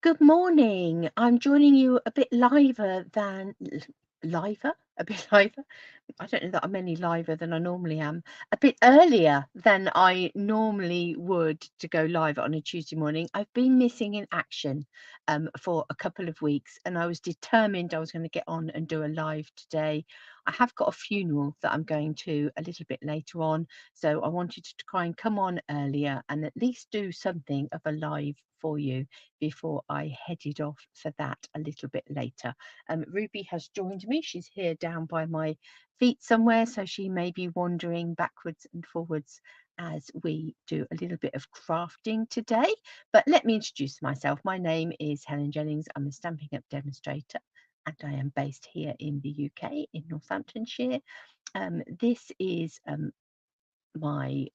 Good morning. I'm joining you a bit liver than liver? A bit liver? I don't know that I'm any liver than I normally am. A bit earlier than I normally would to go live on a Tuesday morning. I've been missing in action for a couple of weeks, and I was determined I was going to get on and do a live today. I have got a funeral that I'm going to a little bit later on, so I wanted to try and come on earlier and at least do something of a live for you before I headed off for that a little bit later. Ruby has joined me. She's here down by my feet somewhere, so she may be wandering backwards and forwards as we do a little bit of crafting today. But let me introduce myself. My name is Helen Jennings. I'm a Stampin' Up demonstrator, and I am based here in the UK in Northamptonshire. This is my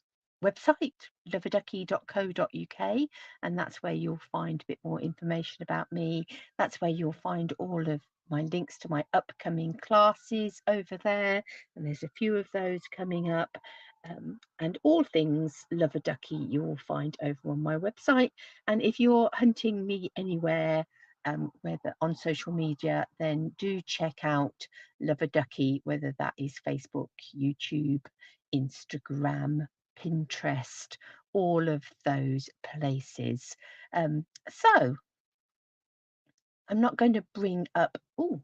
website, loveaduckie.co.uk, and that's where you'll find a bit more information about me. That's where you'll find all of my links to my upcoming classes over there, and there's a few of those coming up. And all things Love-a-Duckie you'll find over on my website. And if you're hunting me anywhere, whether on social media, then do check out Love-a-Duckie, whether that is Facebook, YouTube, Instagram, Pinterest, all of those places. So I'm not going to bring up, oh,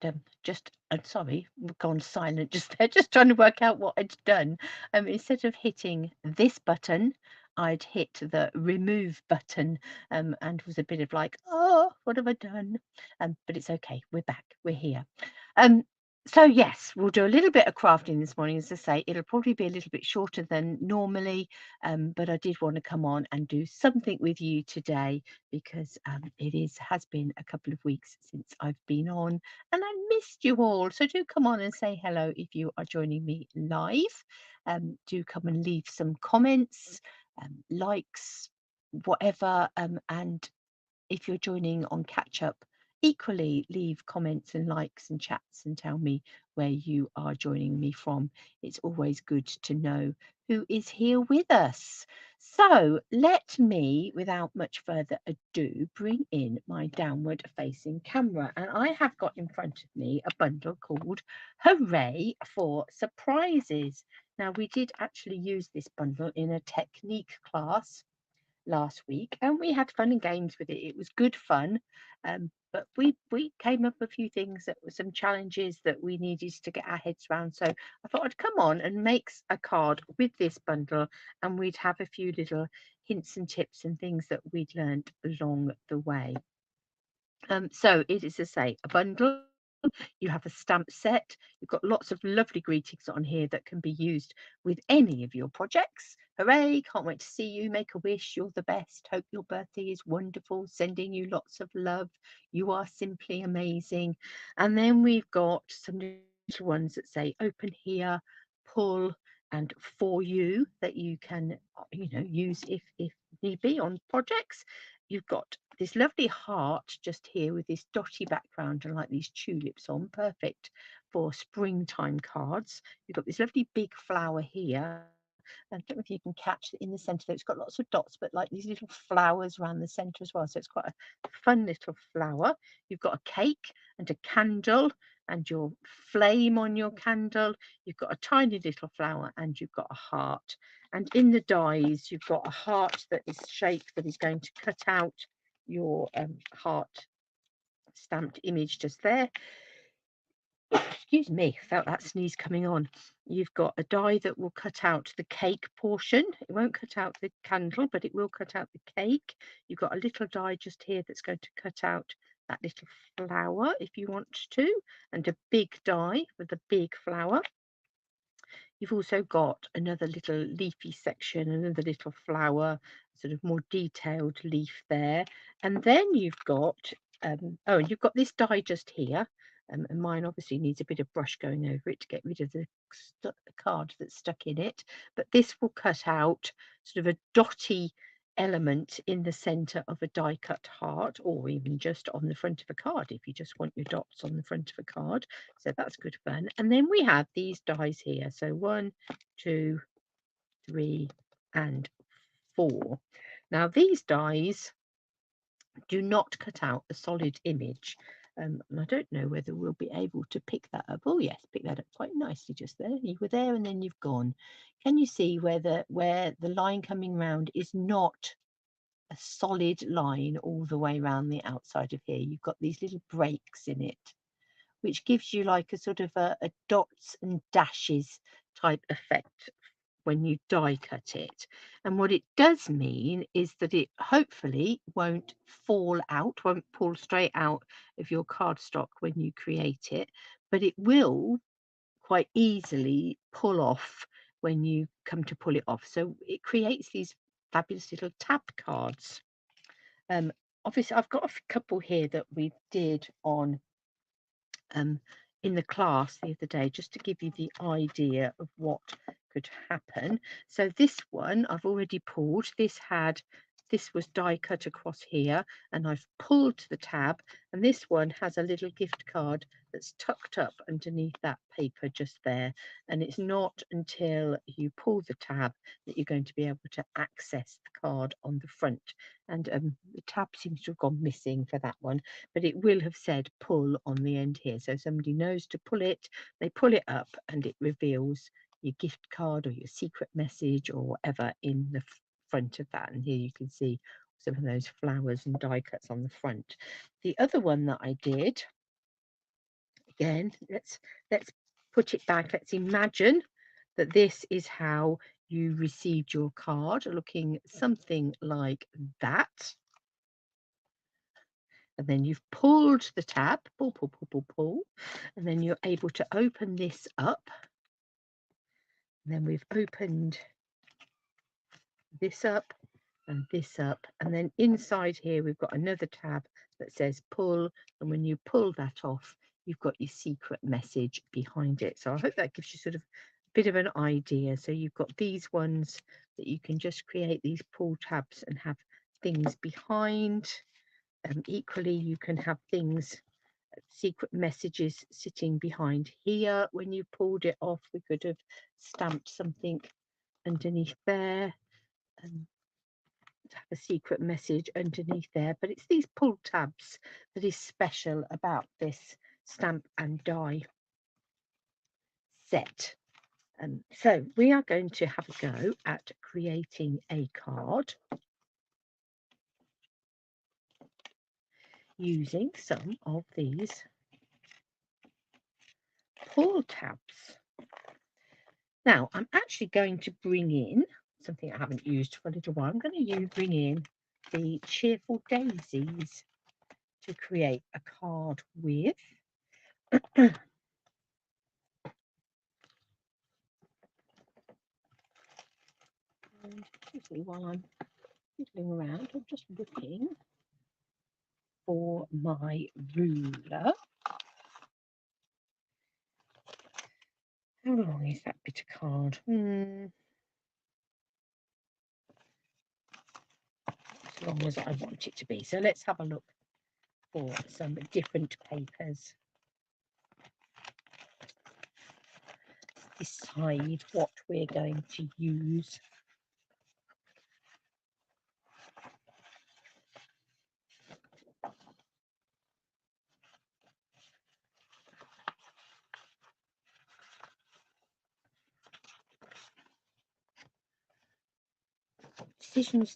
I'm sorry, we've gone silent just there, just trying to work out what I'd done. Instead of hitting this button, I'd hit the remove button, and was a bit of like, oh, what have I done? But it's okay, we're back, we're here. Um, so yes, we'll do a little bit of crafting this morning. As I say, it'll probably be a little bit shorter than normally, but I did want to come on and do something with you today because has been a couple of weeks since I've been on, and I missed you all. So do come on and say hello if you are joining me live. Do come and leave some comments, likes, whatever, and if you're joining on catch up, equally leave comments and likes and chats and tell me where you are joining me from. It's always good to know who is here with us. So let me, without much further ado, bring in my downward facing camera. And I have got in front of me a bundle called Hooray for Surprises. Now, we did actually use this bundle in a technique class last week, and we had fun and games with it. It was good fun, but we came up with a few things that were some challenges that we needed to get our heads around. So I thought I'd come on and make a card with this bundle, and we'd have a few little hints and tips and things that we'd learned along the way. So it is to say a bundle. You have a stamp set. You've got lots of lovely greetings on here that can be used with any of your projects. Hooray! Can't wait to see you. Make a wish. You're the best. Hope your birthday is wonderful. Sending you lots of love. You are simply amazing. And then we've got some little ones that say open here, pull, and for you that you can, use if need be on projects. You've got this lovely heart just here with this dotty background and like these tulips on, perfect for springtime cards. You've got this lovely big flower here. I don't know if you can catch it in the centre there. It's got lots of dots, but like these little flowers around the centre as well. So it's quite a fun little flower. You've got a cake and a candle and your flame on your candle. You've got a tiny little flower and you've got a heart. And in the dies, you've got a heart that is shaped that is going to cut out your heart stamped image just there. Excuse me, felt that sneeze coming on. You've got a die that will cut out the cake portion. It won't cut out the candle, but it will cut out the cake. You've got a little die just here that's going to cut out that little flower if you want to, and a big die with a big flower. You've also got another little leafy section, another little flower, sort of more detailed leaf there. And then you've got, you've got this die just here. And mine obviously needs a bit of brush going over it to get rid of the card that's stuck in it. But this will cut out sort of a dotty element in the center of a die cut heart, or even just on the front of a card if you just want your dots on the front of a card. So that's good fun. And then we have these dies here. So 1, 2, 3 and 4. Now these dies do not cut out a solid image. And I don't know whether we'll be able to pick that up. Oh yes, pick that up quite nicely just there. You were there and then you've gone. Can you see where the line coming round is not a solid line all the way around the outside of here? You've got these little breaks in it, which gives you like a sort of a dots and dashes type effect when you die cut it. And what it does mean is that it hopefully won't fall out, won't pull straight out of your cardstock when you create it, but it will quite easily pull off when you come to pull it off. So it creates these fabulous little tab cards. Obviously I've got a couple here that we did on in the class the other day, just to give you the idea of what could happen. So this one I've already pulled. This was die cut across here, and I've pulled the tab, and this one has a little gift card that's tucked up underneath that paper just there, and it's not until you pull the tab that you're going to be able to access the card on the front. And the tab seems to have gone missing for that one, but it will have said pull on the end here, so somebody knows to pull it. They pull it up and it reveals your gift card or your secret message or whatever in the front of that. And here you can see some of those flowers and die cuts on the front. The other one that I did, again, let's put it back. Let's imagine that this is how you received your card, looking something like that. And then you've pulled the tab, pull, and then you're able to open this up. And then we've opened this up and this up, and then inside here we've got another tab that says pull, and when you pull that off, you've got your secret message behind it. So I hope that gives you sort of a bit of an idea. So you've got these ones that you can just create these pull tabs and have things behind. Equally, you can have things, secret messages sitting behind here. When you pulled it off, we could have stamped something underneath there and have a secret message underneath there. But it's these pull tabs that is special about this stamp and die set. So we are going to have a go at creating a card using some of these pull tabs. Now I'm actually going to bring in something I haven't used for a little while. I'm going to bring in the cheerful daisies to create a card with. And usually while I'm fiddling around, I'm just looking for my ruler. How long is that bit of card? As long as I want it to be. So let's have a look for some different papers. Decide what we're going to use.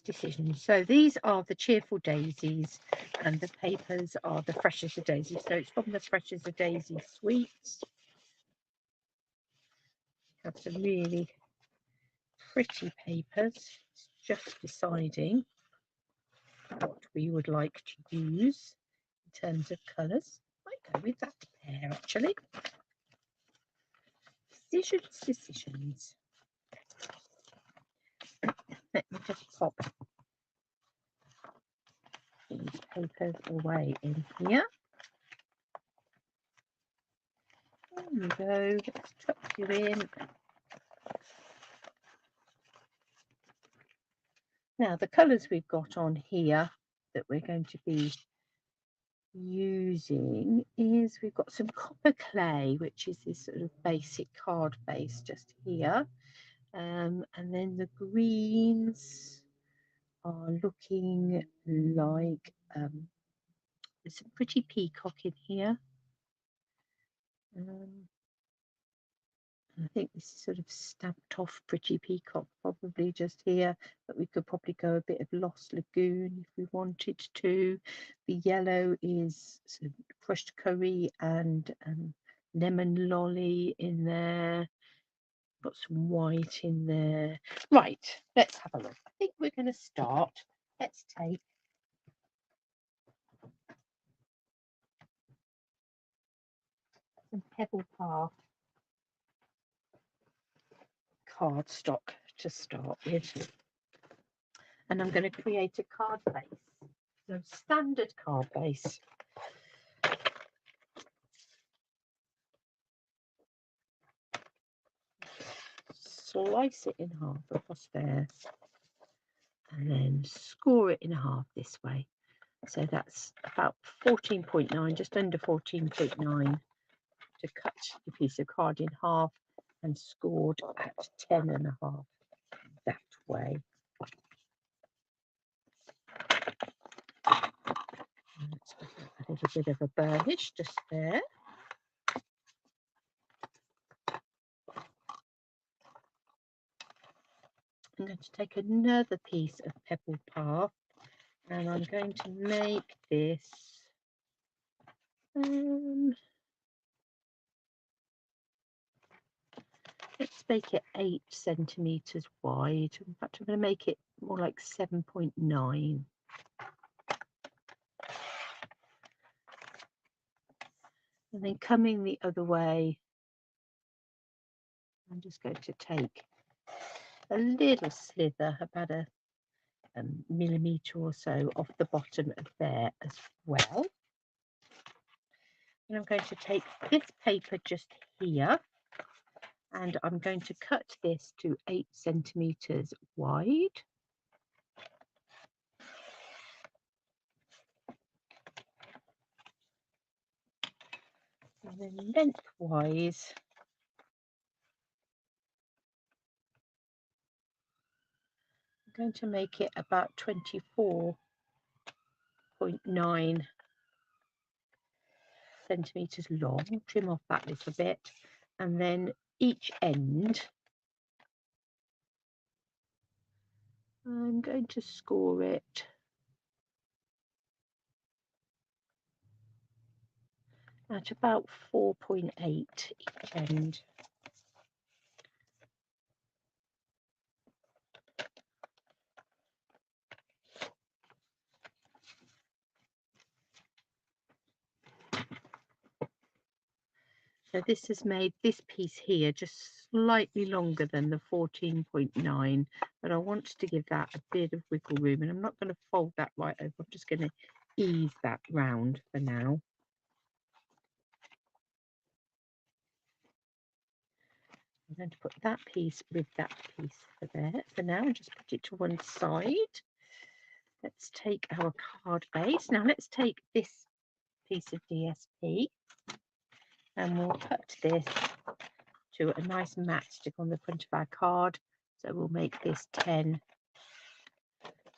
Decisions. So these are the cheerful daisies, and the papers are the fresh as a daisy. So it's from the fresh as a daisy suites. Have some really pretty papers. It's just deciding what we would like to use in terms of colours. I go with that pair actually. Decisions. Let me just pop these papers away in here. There we go. Let's tuck you in. Now the colours we've got on here that we're going to be using is, we've got some copper clay, which is this sort of basic card base just here, and then the greens are looking like there's some pretty peacock in here. I think this is sort of stamped off pretty peacock probably just here, but we could probably go a bit of Lost Lagoon if we wanted to. The yellow is sort of crushed curry and lemon lolly in there. Got some white in there. Right, let's have a look. I think we're going to start. Let's take some Pebble Path cardstock to start with, and I'm going to create a card base, so standard card base. Slice it in half across there, and then score it in half this way. So that's about 14.9, just under 14.9, to cut the piece of card in half and scored at 10.5 that way. Let's put a little bit of a burnish just there. I'm going to take another piece of Pebble Path, and I'm going to make this let's make it 8 centimeters wide. In fact, I'm going to make it more like 7.9. And then coming the other way, I'm just going to take a little slither, about a millimetre or so, off the bottom of there as well. And I'm going to take this paper just here, and I'm going to cut this to 8 centimeters wide. And then lengthwise, I'm going to make it about 24.9 centimeters long. Trim off that little bit, and then each end I'm going to score it at about 4.8 each end. So this has made this piece here just slightly longer than the 14.9, but I want to give that a bit of wiggle room, and I'm not going to fold that right over. I'm just going to ease that round for now. I'm going to put that piece with that piece for there for now, and just put it to one side. Let's take our card base. Now let's take this piece of DSP, and we'll cut this to a nice matchstick on the front of our card. So we'll make this 10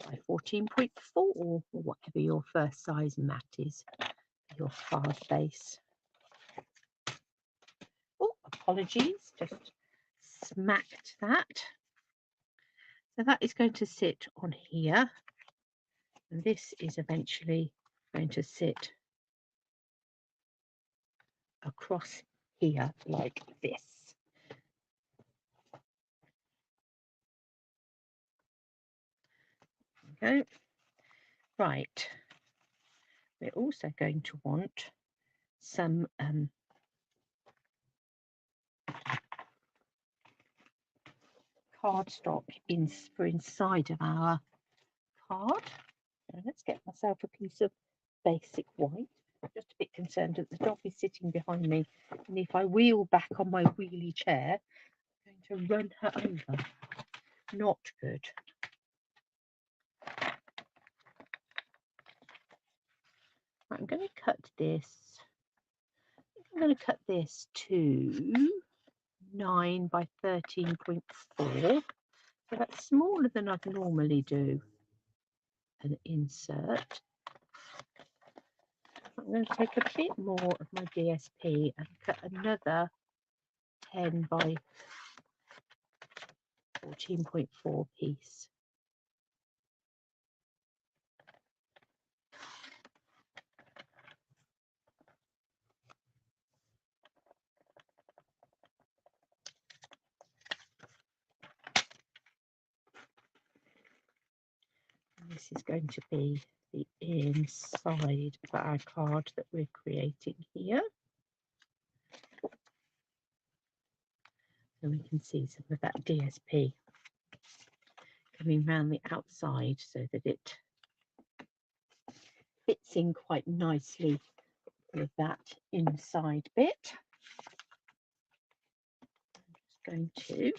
by 14.4, or whatever your first size mat is, your card base. Oh, apologies, just smacked that. So that is going to sit on here, and this is eventually going to sit across here like this. Okay, right. We're also going to want some cardstock for inside of our card. So let's get myself a piece of basic white. Just a bit concerned that the dog is sitting behind me, and if I wheel back on my wheelie chair, I'm going to run her over. Not good. I'm going to cut this. I'm going to cut this to 9 by 13.4. So that's smaller than I'd normally do. An insert. I'm going to take a bit more of my DSP and cut another 10 by 14.4 piece. And this is going to be the inside of our card that we're creating here. So we can see some of that DSP coming around the outside so that it fits in quite nicely with that inside bit. I'm just going to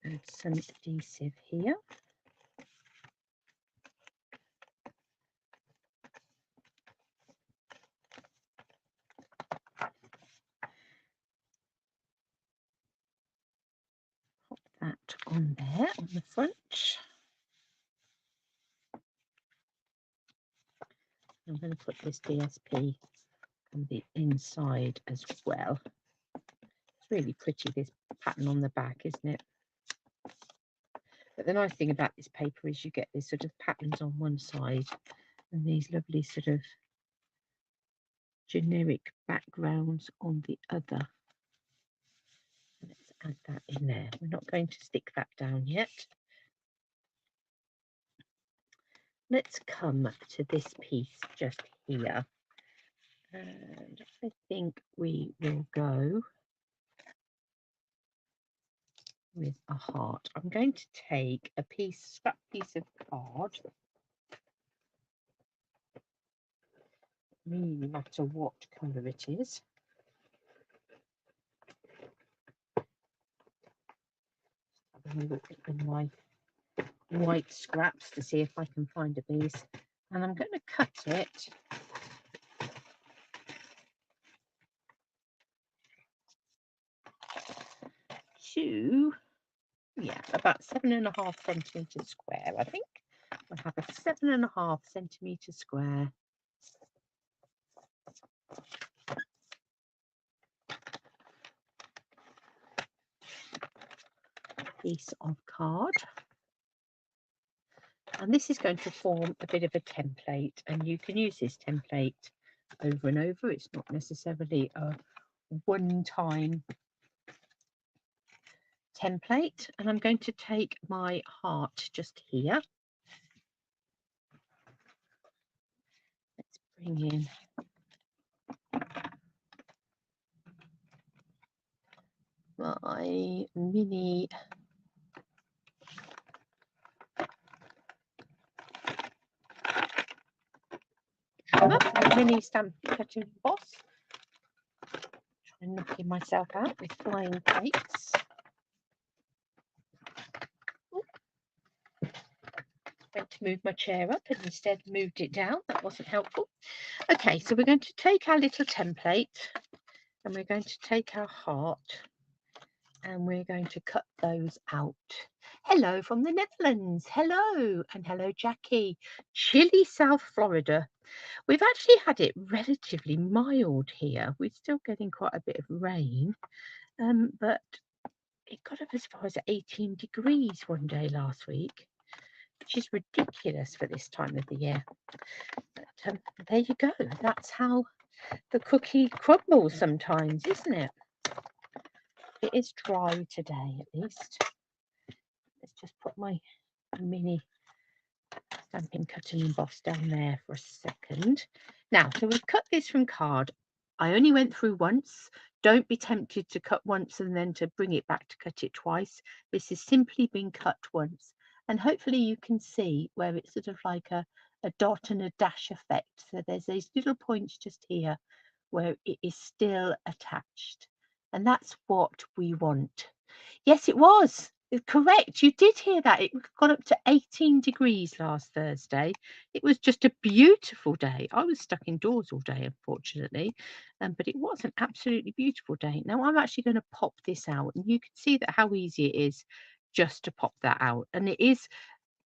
add some adhesive here. Pop that on there on the front. I'm going to put this DSP on the inside as well. It's really pretty, this pattern on the back, isn't it? But the nice thing about this paper is you get this sort of patterns on one side and these lovely sort of generic backgrounds on the other. Let's add that in there. We're not going to stick that down yet. Let's come to this piece just here. And I think we will go with a heart. I'm going to take a scrap piece of card. Really matter what colour it is. Having a look in my white scraps to see if I can find a piece. And I'm going to cut it to, yeah, about 7.5 centimetres square, I think. I'll have a 7.5 centimetre square piece of card. And this is going to form a bit of a template, and you can use this template over and over. It's not necessarily a one-time template. And I'm going to take my heart just here. Let's bring in my mini stamp cutting boss. Trying knocking myself out with flying plates. Went to move my chair up and instead moved it down. That wasn't helpful. Okay, so we're going to take our little template and we're going to take our heart and we're going to cut those out. Hello from the Netherlands. Hello, and hello Jackie. Chilly South Florida. We've actually had it relatively mild here. We're still getting quite a bit of rain, but it got up as far as 18 degrees one day last week, which is ridiculous for this time of the year. But there you go. That's how the cookie crumbles sometimes, isn't it? It is dry today, at least. Let's just put my mini stamping, cut and emboss down there for a second. Now, so we've cut this from card. I only went through once. Don't be tempted to cut once and then to bring it back to cut it twice. This has simply been cut once. And hopefully you can see where it's sort of like a dot and a dash effect. So there's these little points just here where it is still attached. And that's what we want. Yes, it was. Correct, you did hear that. It got up to 18 degrees last Thursday. It was just a beautiful day. I was stuck indoors all day, unfortunately, but it was an absolutely beautiful day. Now I'm actually going to pop this out, and you can see that how easy it is just to pop that out. And it is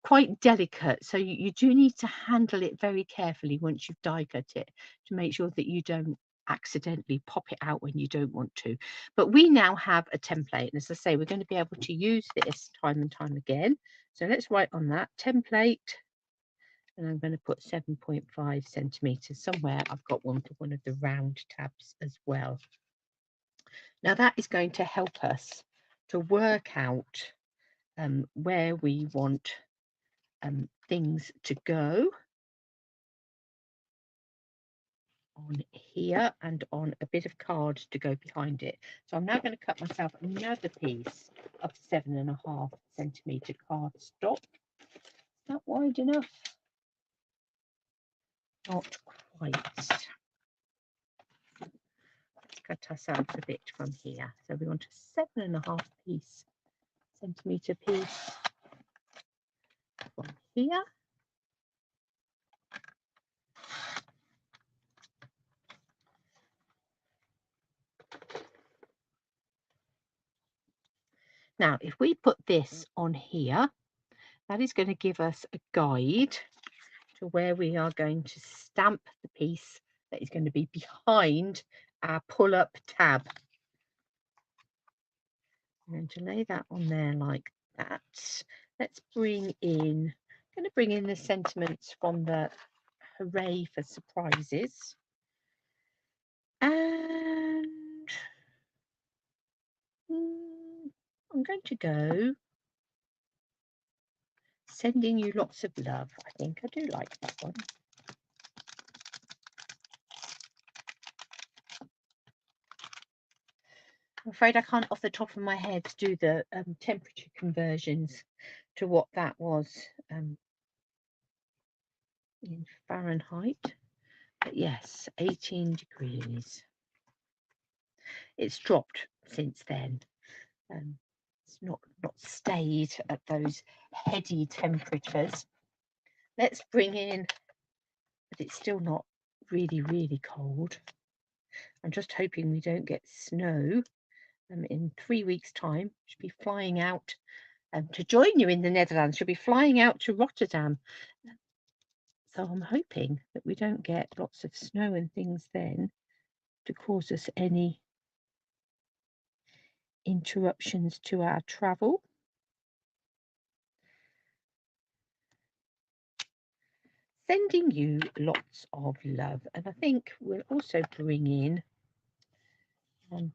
quite delicate, so you do need to handle it very carefully once you've die cut it to make sure that you don't accidentally pop it out when you don't want to. But we now have a template, and as I say, we're going to be able to use this time and time again. So let's write on that template, and I'm going to put 7.5 centimeters somewhere. I've got one for one of the round tabs as well. Now that is going to help us to work out where we want things to go on here and on a bit of card to go behind it. So I'm now going to cut myself another piece of 7.5 centimeter cardstock. Is that wide enough? Not quite. Let's cut ourselves a bit from here. So we want a 7.5 centimeter piece from here. Now, if we put this on here, that is going to give us a guide to where we are going to stamp the piece that is going to be behind our pull-up tab. I'm going to lay that on there like that. Let's bring in, I'm going to bring in the sentiments from the Hooray for Surprises. And I'm going to go sending you lots of love. I think I do like that one. I'm afraid I can't off the top of my head do the temperature conversions to what that was in Fahrenheit. But yes, 18 degrees. It's dropped since then. It's not stayed at those heady temperatures. Let's bring in, but it's still not really, really cold. I'm just hoping we don't get snow. In 3 weeks' time, should be flying out to join you in the Netherlands. She'll be flying out to Rotterdam. So I'm hoping that we don't get lots of snow and things then to cause us any interruptions to our travel. Sending you lots of love. And I think we'll also bring in the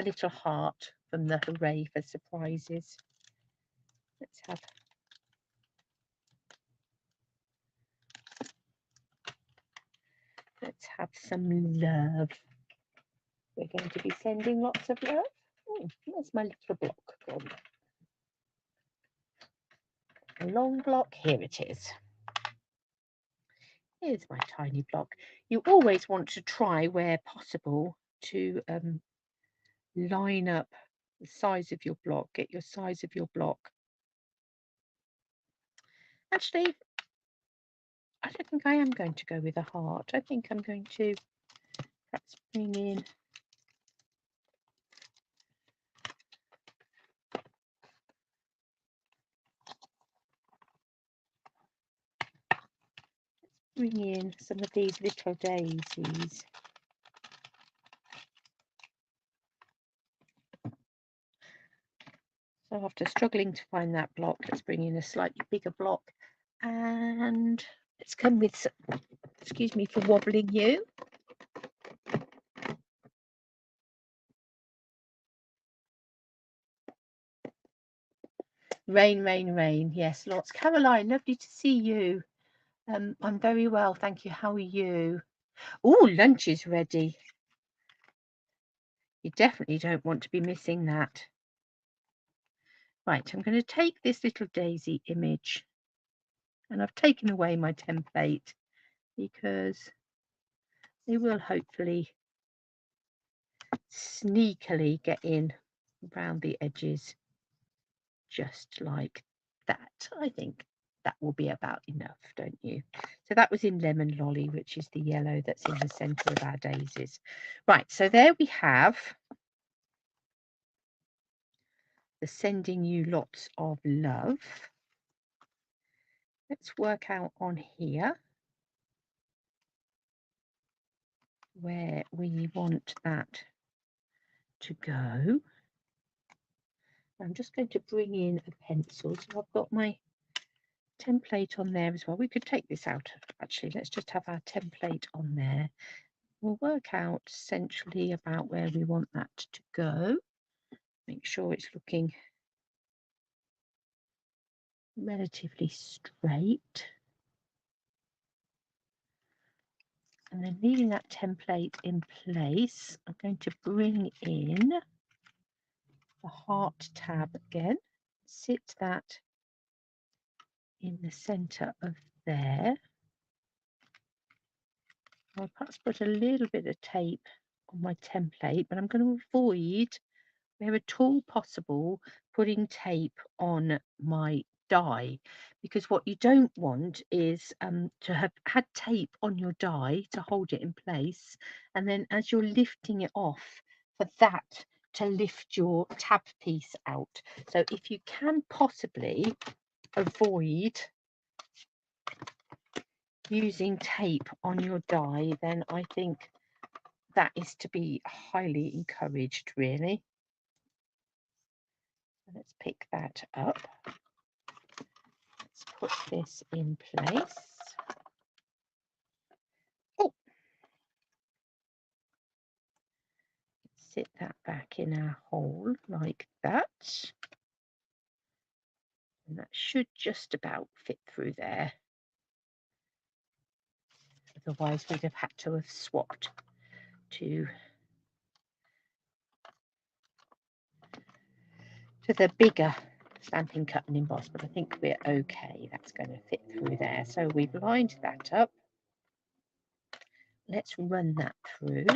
little heart from the Hooray for Surprises. Let's have some love. We're going to be sending lots of love. Where's my little block gone? A long block, here it is. Here's my tiny block. You always want to try, where possible, to line up the size of your block, get your size of your block. Actually, I don't think I am going to go with a heart. I think I'm going to perhaps bring in some of these little daisies. So after struggling to find that block, let's bring in a slightly bigger block, and let's come with some, excuse me for wobbling you. Rain, rain, rain. Yes, lots. Caroline, lovely to see you. I'm very well, thank you. How are you? Oh, lunch is ready. You definitely don't want to be missing that. Right, I'm going to take this little daisy image, and I've taken away my template because they will hopefully sneakily get in around the edges. just like that. I think that will be about enough, don't you? So that was in Lemon Lolly, which is the yellow that's in the centre of our daisies. Right, so there we have the Sending You Lots of Love. Let's work out on here where we want that to go. I'm just going to bring in a pencil. So I've got my template on there as well. We could take this out actually. Let's just have our template on there. We'll work out centrally about where we want that to go. Make sure it's looking relatively straight. And then leaving that template in place, I'm going to bring in the heart tab again, sit that in the center of there. I'll perhaps put a little bit of tape on my template, but I'm going to avoid, where at all possible, putting tape on my die, because what you don't want is to have had tape on your die to hold it in place, and then as you're lifting it off, for that to lift your tab piece out. So if you can possibly avoid using tape on your die, then I think that is to be highly encouraged, really. So let's pick that up. Let's put this in place. Oh, sit that back in our hole like that. And that should just about fit through there. Otherwise, we'd have had to have swapped to the bigger Stampin' Cut and Emboss, but I think we're okay. That's going to fit through there. So we've lined that up. Let's run that through.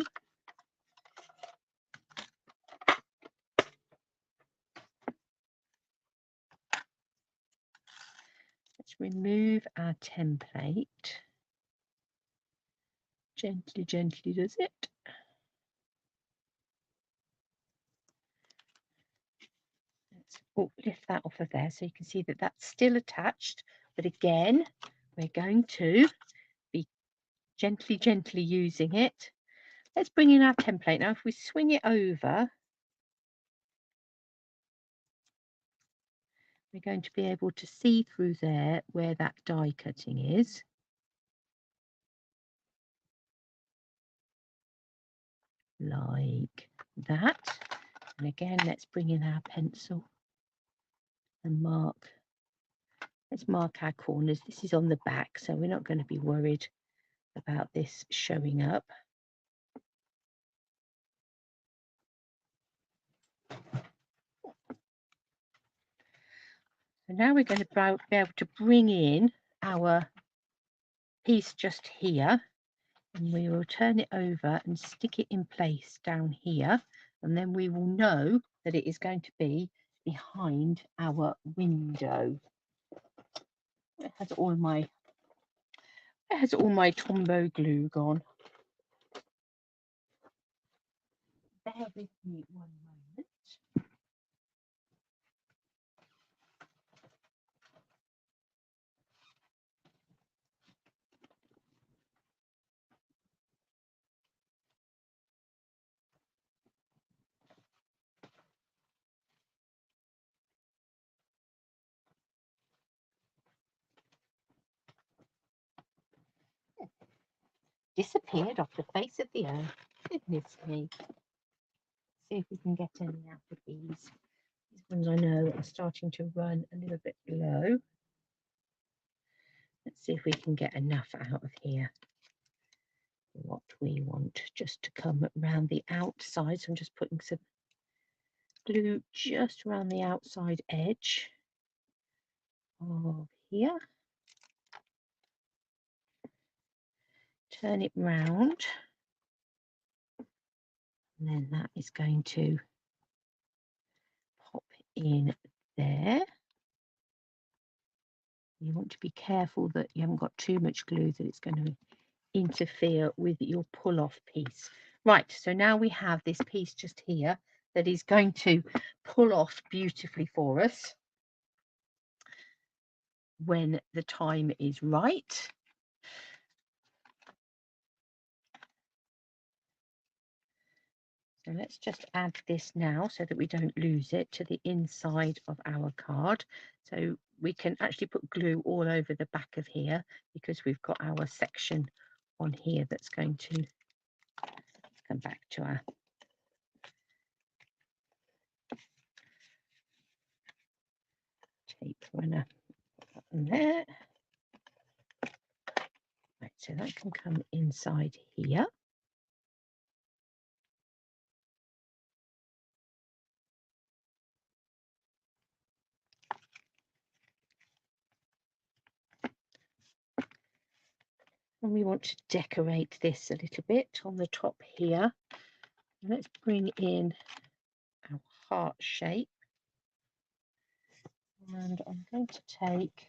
Let's remove our template. Gently, gently does it. Let's lift that off of there so you can see that that's still attached. But again, we're going to be gently, gently using it. Let's bring in our template. Now, if we swing it over, we're going to be able to see through there where that die cutting is. Like that. And again, let's bring in our pencil and mark. Let's mark our corners. This is on the back, so we're not going to be worried about this showing up. So now we're going to be able to bring in our piece just here, and we will turn it over and stick it in place down here, and then we will know that it is going to be behind our window. It has all my Tombow glue gone. Bear with me one moment. Disappeared off the face of the earth. Goodness me. See if we can get any out of these. These ones I know are starting to run a little bit low. Let's see if we can get enough out of here. What we want just to come around the outside. So I'm just putting some glue just around the outside edge of here. Turn it round. And then that is going to pop in there. You want to be careful that you haven't got too much glue that it's going to interfere with your pull-off piece. Right, so now we have this piece just here that is going to pull off beautifully for us when the time is right. So let's just add this now so that we don't lose it to the inside of our card. So we can actually put glue all over the back of here because we've got our section on here that's going to come back to our tape runner on there. Right, so that can come inside here. And we want to decorate this a little bit on the top here. Let's bring in our heart shape. And I'm going to take,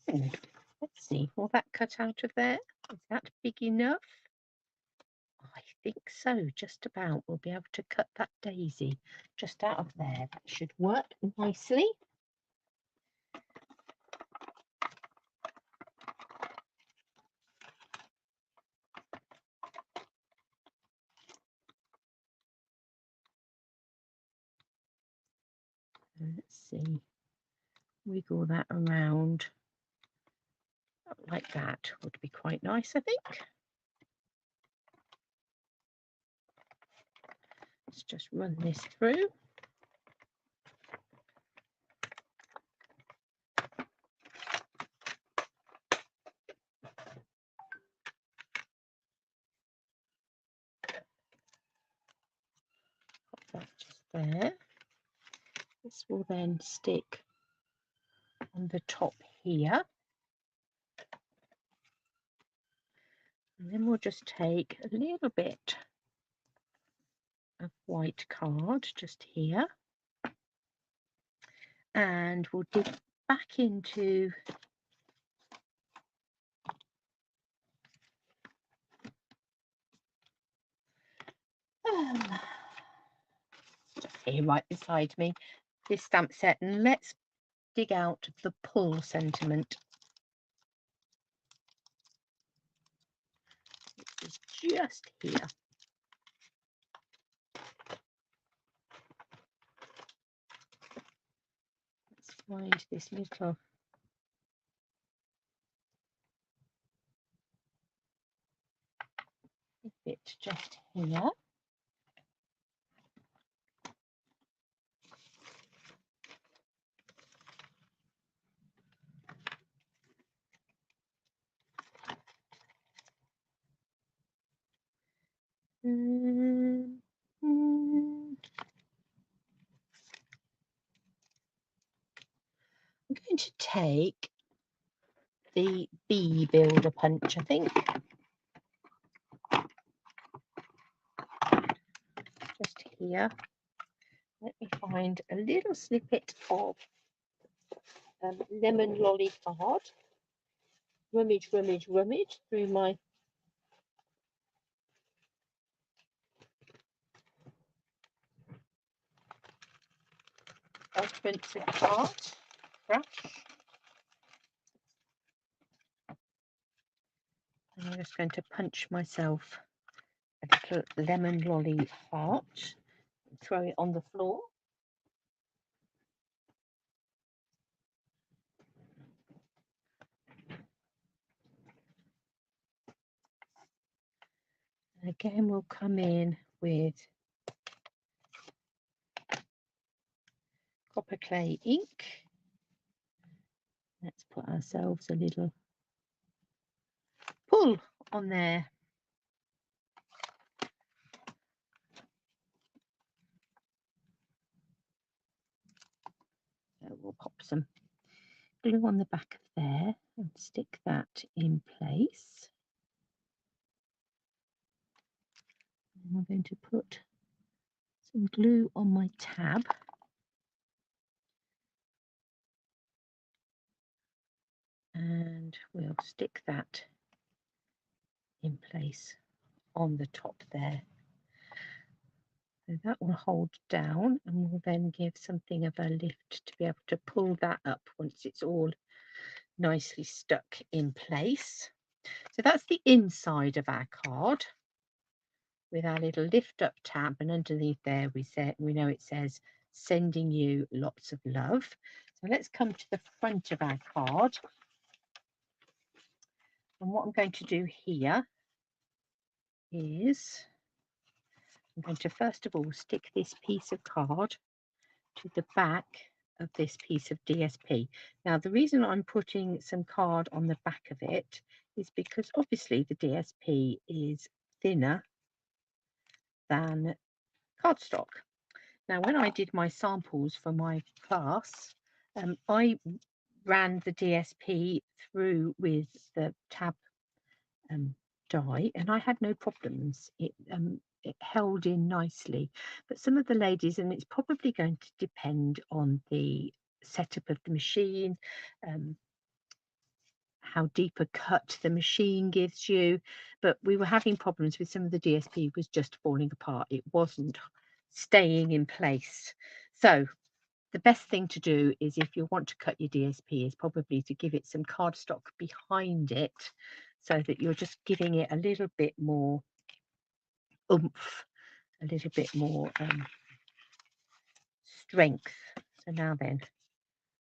let's see, will that cut out of there? Is that big enough? I think so, just about. We'll be able to cut that daisy just out of there. That should work nicely. Let's see, wiggle that around like that would be quite nice, I think. Let's just run this through. Pop that just there. This will then stick on the top here. And then we'll just take a little bit of white card just here. And we'll dig back into here right beside me, this stamp set, and let's dig out the pull sentiment. This is just here. Let's find this little bit just here. I'm going to take the bee builder punch, I think. Just here. Let me find a little snippet of lemon lolly card. Rummage, rummage, rummage through my expensive art brush. And I'm just going to punch myself a little lemon lolly heart and throw it on the floor. And again, we'll come in with copper clay ink. Let's put ourselves a little pull on there. So we'll pop some glue on the back of there and stick that in place. And I'm going to put some glue on my tab. and we'll stick that in place on the top there. So that will hold down, and will then give something of a lift to be able to pull that up once it's all nicely stuck in place. So that's the inside of our card with our little lift up tab, and underneath there we know it says sending you lots of love. So let's come to the front of our card, and what I'm going to do here is I'm going to first of all stick this piece of card to the back of this piece of DSP. Now the reason I'm putting some card on the back of it is because obviously the DSP is thinner than cardstock. Now when I did my samples for my class, I ran the DSP through with the tab die, and I had no problems. It held in nicely. But some of the ladies, and it's probably going to depend on the setup of the machine, how deep a cut the machine gives you, but we were having problems with some of the DSP was just falling apart. It wasn't staying in place. So the best thing to do is, if you want to cut your DSP, is probably to give it some cardstock behind it, so that you're just giving it a little bit more oomph, a little bit more strength. So now then,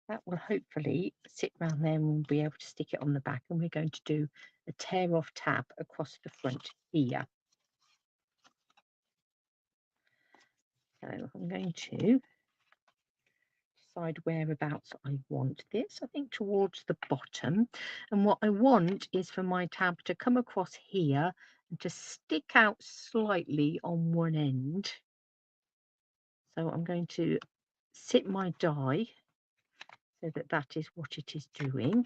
that will hopefully sit round there, and we'll be able to stick it on the back, and we're going to do a tear off tab across the front here. So I'm going to decide whereabouts I want this. I think towards the bottom, and what I want is for my tab to come across here and to stick out slightly on one end. So I'm going to sit my die so that that is what it is doing.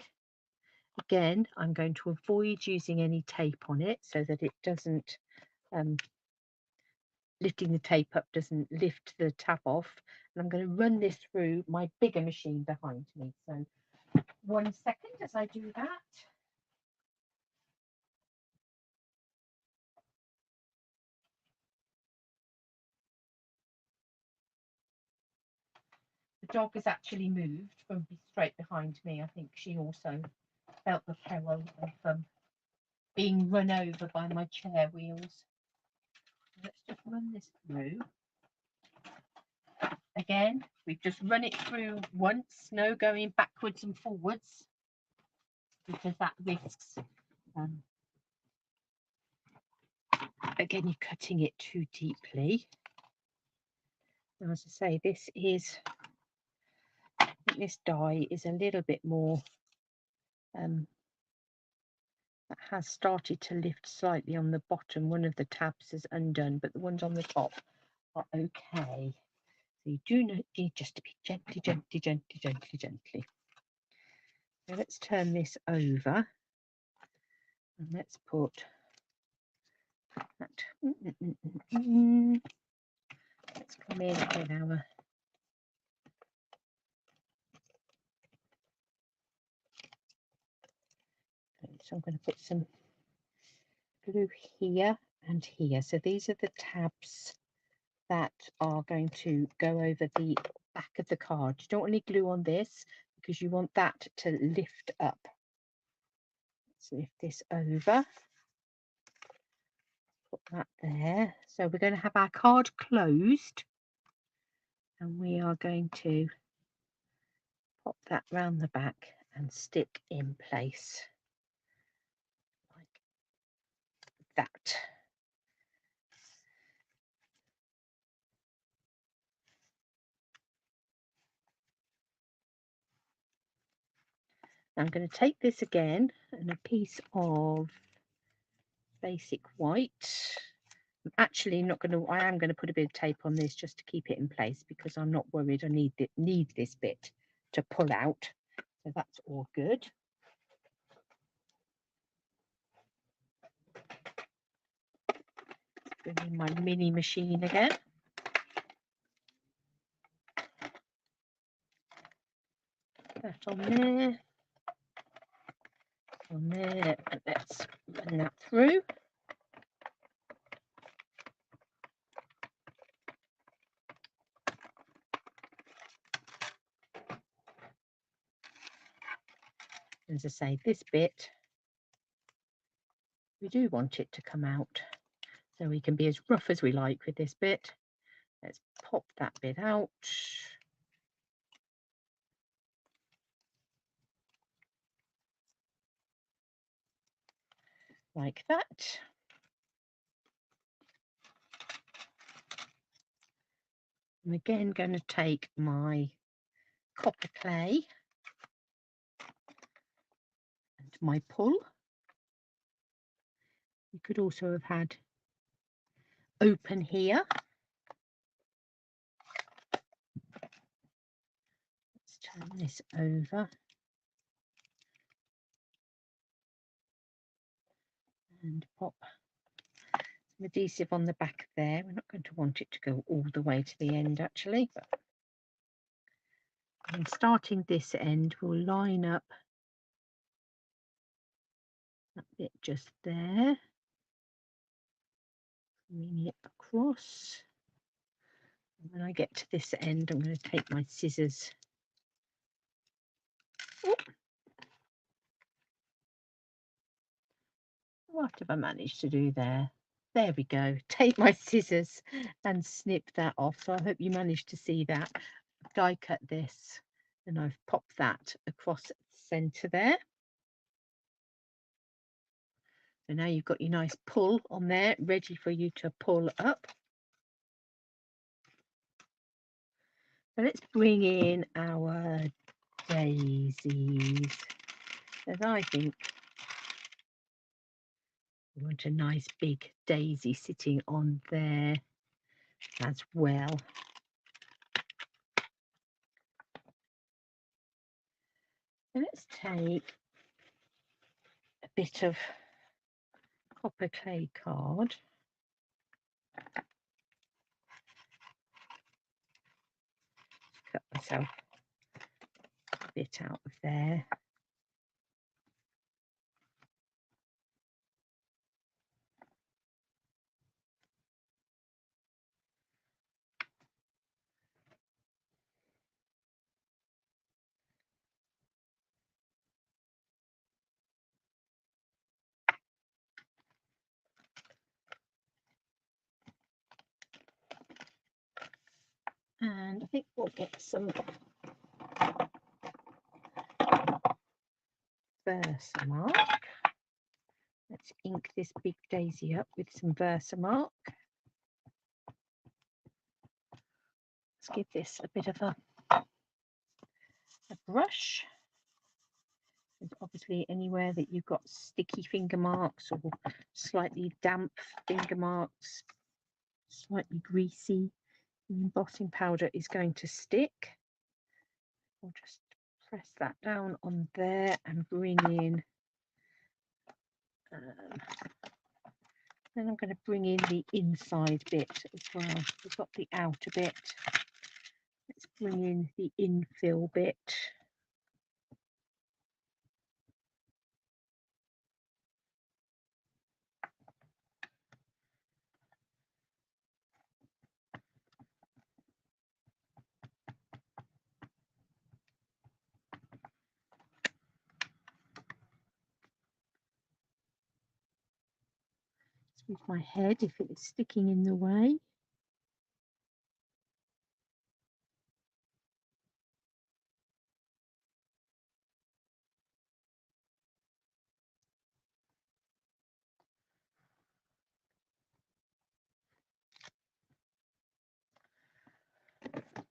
Again, I'm going to avoid using any tape on it so that it doesn't lifting the tape up doesn't lift the tab off. And I'm going to run this through my bigger machine behind me. So 1 second as I do that. The dog has actually moved from straight behind me. I think she also felt the peril of being run over by my chair wheels. Let's just run this through. Again, we've just run it through once, no going backwards and forwards, because that risks, again, you're cutting it too deeply. Now, as I say, this die is a little bit more, that has started to lift slightly on the bottom. One of the tabs is undone, but the ones on the top are okay. So you do need just to be gently, gently, gently, gently, gently. Now let's turn this over, and let's put that. Let's come in with our so I'm going to put some glue here and here. So these are the tabs that are going to go over the back of the card. You don't want any glue on this because you want that to lift up. Let's lift this over. Put that there. So we're going to have our card closed, and we are going to pop that round the back and stick in place like that. I'm going to take this again and a piece of basic white. I'm actually not going to, I am going to put a bit of tape on this just to keep it in place, because I'm not worried I need this bit to pull out. So that's all good. Bring in my mini machine again. That on there. on there, and let's run that through. As I say, this bit, we do want it to come out, so we can be as rough as we like with this bit. Let's pop that bit out. Like that. I'm again going to take my copper clay and my pull. You could also have had open here. Let's turn this over. And pop some adhesive on the back there. We're not going to want it to go all the way to the end actually. But and starting this end, we'll line up that bit just there. Bring it across. And when I get to this end, I'm going to take my scissors. Oh, what have I managed to do there? There we go. Take my scissors and snip that off. So I hope you managed to see that. Die cut this, and I've popped that across the centre there. So now you've got your nice pull on there, ready for you to pull up. So let's bring in our daisies. As I think we want a nice big daisy sitting on there as well. So let's take a bit of copper clay card. Cut myself a bit out of there. And I think we'll get some Versamark. Let's ink this big daisy up with some Versamark. Let's give this a bit of a brush. And obviously anywhere that you've got sticky finger marks or slightly damp finger marks, slightly greasy, the embossing powder is going to stick. I'll just press that down on there and bring in then I'm going to bring in the inside bit as well. We've got the outer bit. Let's bring in the infill bit. With my head if it is sticking in the way.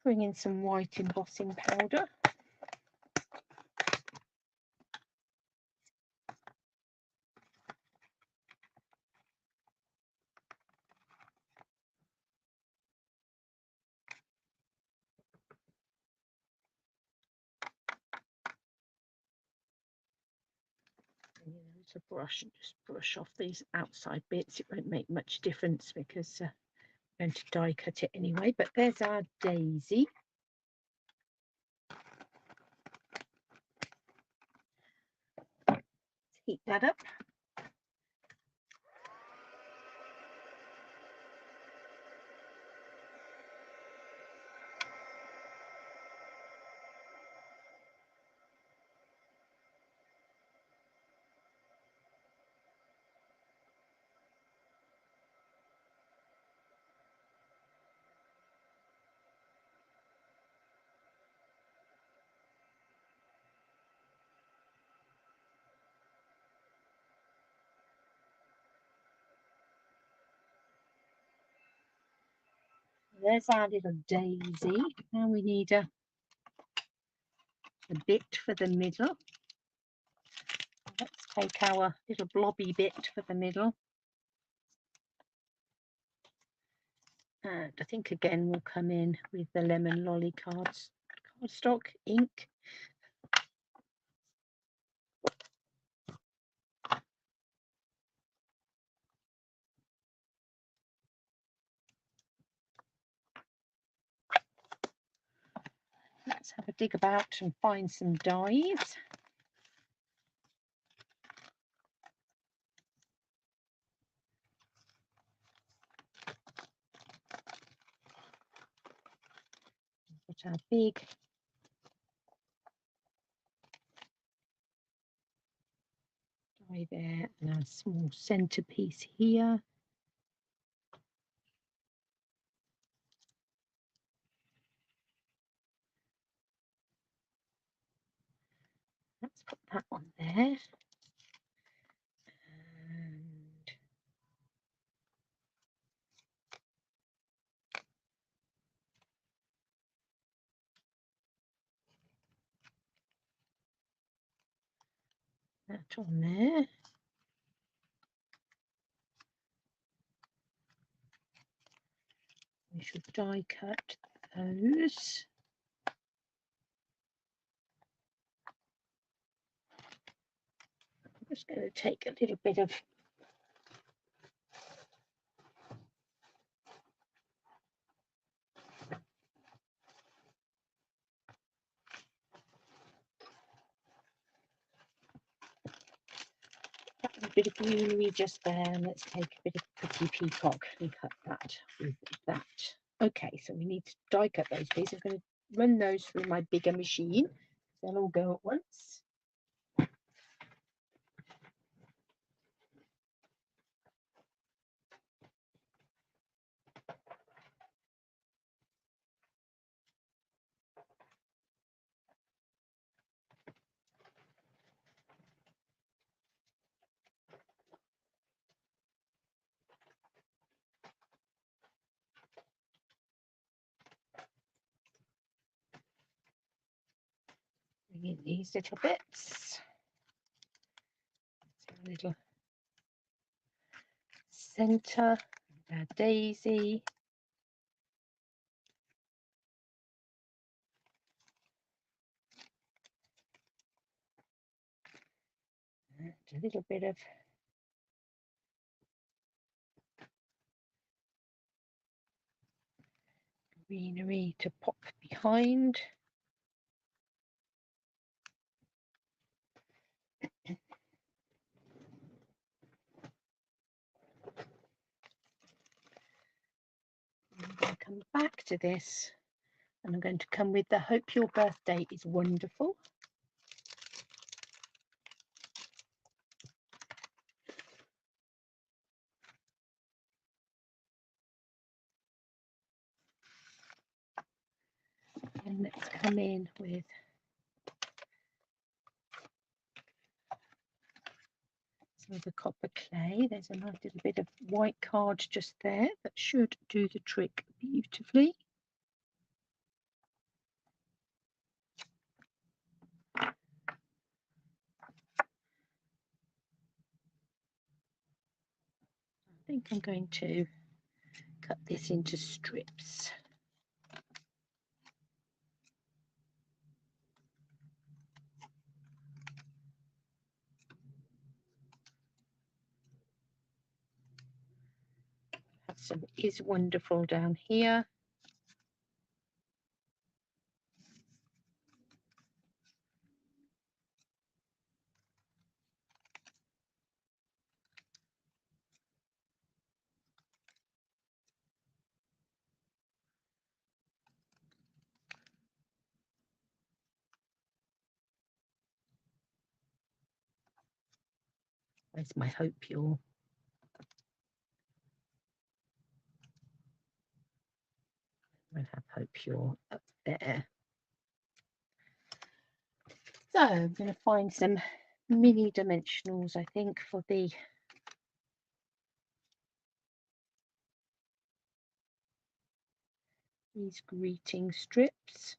Bring in some white embossing powder. Use a brush and just brush off these outside bits. It won't make much difference because I'm going to die cut it anyway. But there's our daisy. heat that up. There's our little daisy. Now we need a bit for the middle. Let's take our little blobby bit for the middle. And I think again we'll come in with the lemon lolly cardstock ink. Let's have a dig about and find some dies. Put our big die there and our small centerpiece here. Let's put that on there. And that on there. We should die cut those. I'm just going to take a little bit of greenery just there, and let's take a bit of pretty peacock and cut that with that. Okay, so we need to die cut those pieces. I'm going to run those through my bigger machine. They'll all go at once. Bring in these little bits. A little centre, our daisy. And a little bit of greenery to pop behind. I'm going to come back to this and I'm going to come with the Hope Your Birthday is Wonderful. And let's come in with some of the copper clay. There's a nice little bit of white card just there that should do the trick beautifully. I think I'm going to cut this into strips. Have some is wonderful down here. Where's my hope you're? I'll have hope you're up there. So I'm going to find some mini dimensionals, I think, for these greeting strips.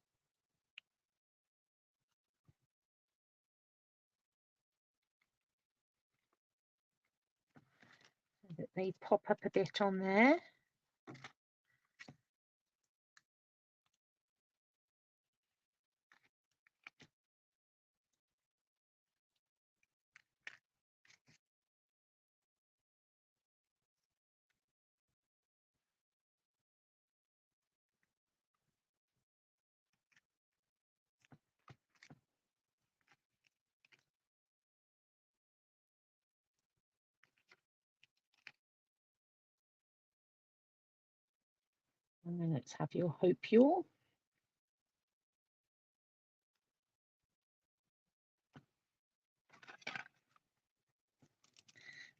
So that they pop up a bit on there. And then let's have your hope you're.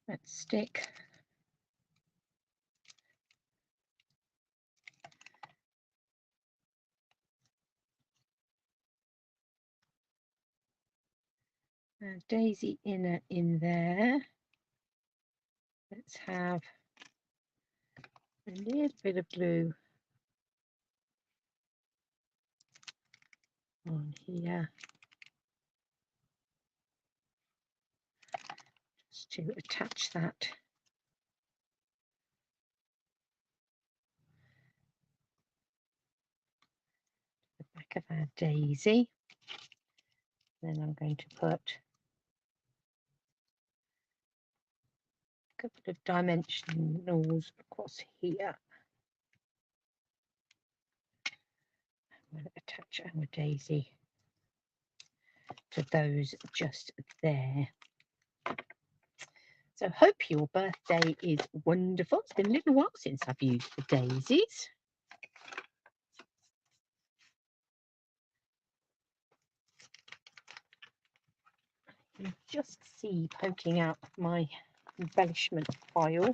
Let's stick a daisy inner in there. Let's have a little bit of blue on here, just to attach that to the back of our daisy. Then I'm going to put a couple of dimensionals across here. I'm going to attach our daisy to those just there. So hope your birthday is wonderful. It's been a little while since I've used the daisies. You just see poking out my embellishment file.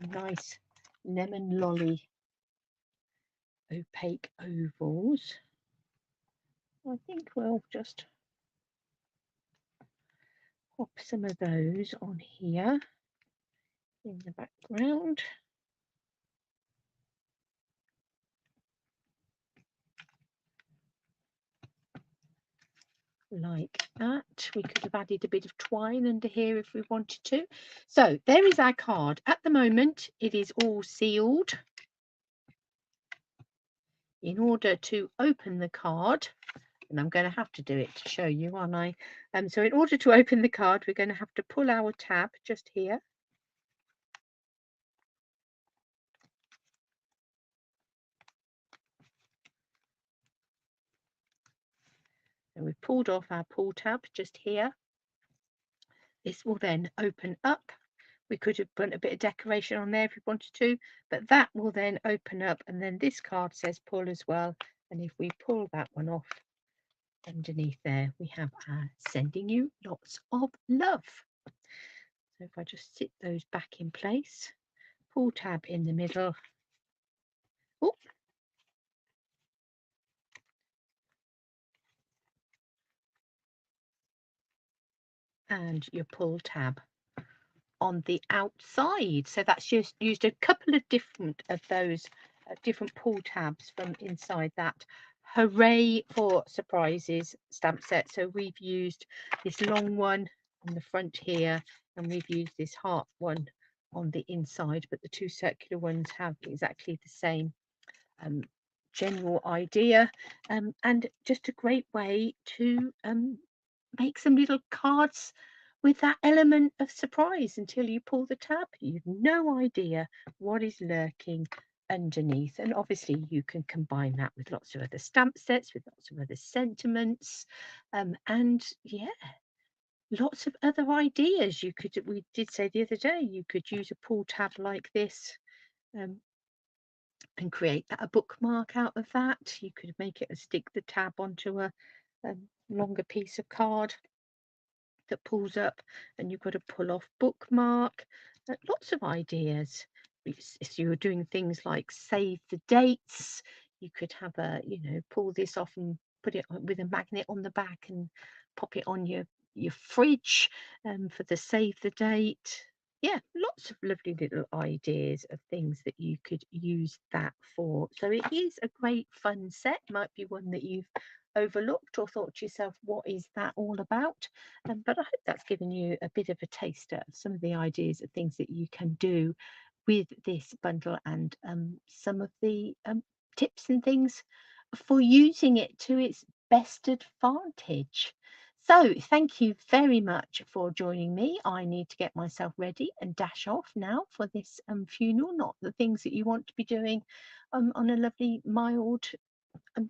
Some nice lemon lolly opaque ovals. I think we'll just pop some of those on here in the background. Like that. We could have added a bit of twine under here if we wanted to. So there is our card. At the moment it is all sealed. In order to open the card, and I'm going to have to do it to show you, aren't I? So in order to open the card, we're going to have to pull our tab just here. And we've pulled off our pull tab just here. This will then open up. We could have put a bit of decoration on there if we wanted to, but that will then open up, and then this card says pull as well. And if we pull that one off, underneath there we have our sending you lots of love. So if I just sit those back in place, pull tab in the middle. Oh, and your pull tab on the outside. So that's just used a couple of different of those different pull tabs from inside that Hooray for Surprises stamp set. So we've used this long one on the front here, and we've used this heart one on the inside, but the two circular ones have exactly the same general idea, and just a great way to make some little cards with that element of surprise. Until you pull the tab, you've no idea what is lurking underneath. And obviously you can combine that with lots of other stamp sets, with lots of other sentiments, and yeah, lots of other ideas. We did say the other day, you could use a pull tab like this, and create a bookmark out of that. You could make it and stick the tab onto a longer piece of card. that pulls up, and you've got a pull off bookmark. Lots of ideas. If you were doing things like save the dates, you could have a, pull this off and put it with a magnet on the back and pop it on your fridge, for the save the date. Yeah, lots of lovely little ideas of things that you could use that for. So it is a great fun set. Might be one that you've overlooked or thought to yourself, what is that all about? But I hope that's given you a bit of a taster of some of the ideas of things that you can do with this bundle, and some of the tips and things for using it to its best advantage. So, thank you very much for joining me. I need to get myself ready and dash off now for this funeral, not the things that you want to be doing on a lovely, mild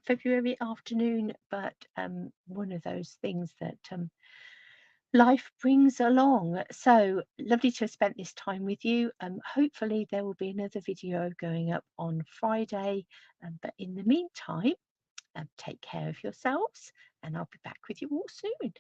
February afternoon, but one of those things that life brings along. So lovely to have spent this time with you. Hopefully, there will be another video going up on Friday. But in the meantime, take care of yourselves, and I'll be back with you all soon.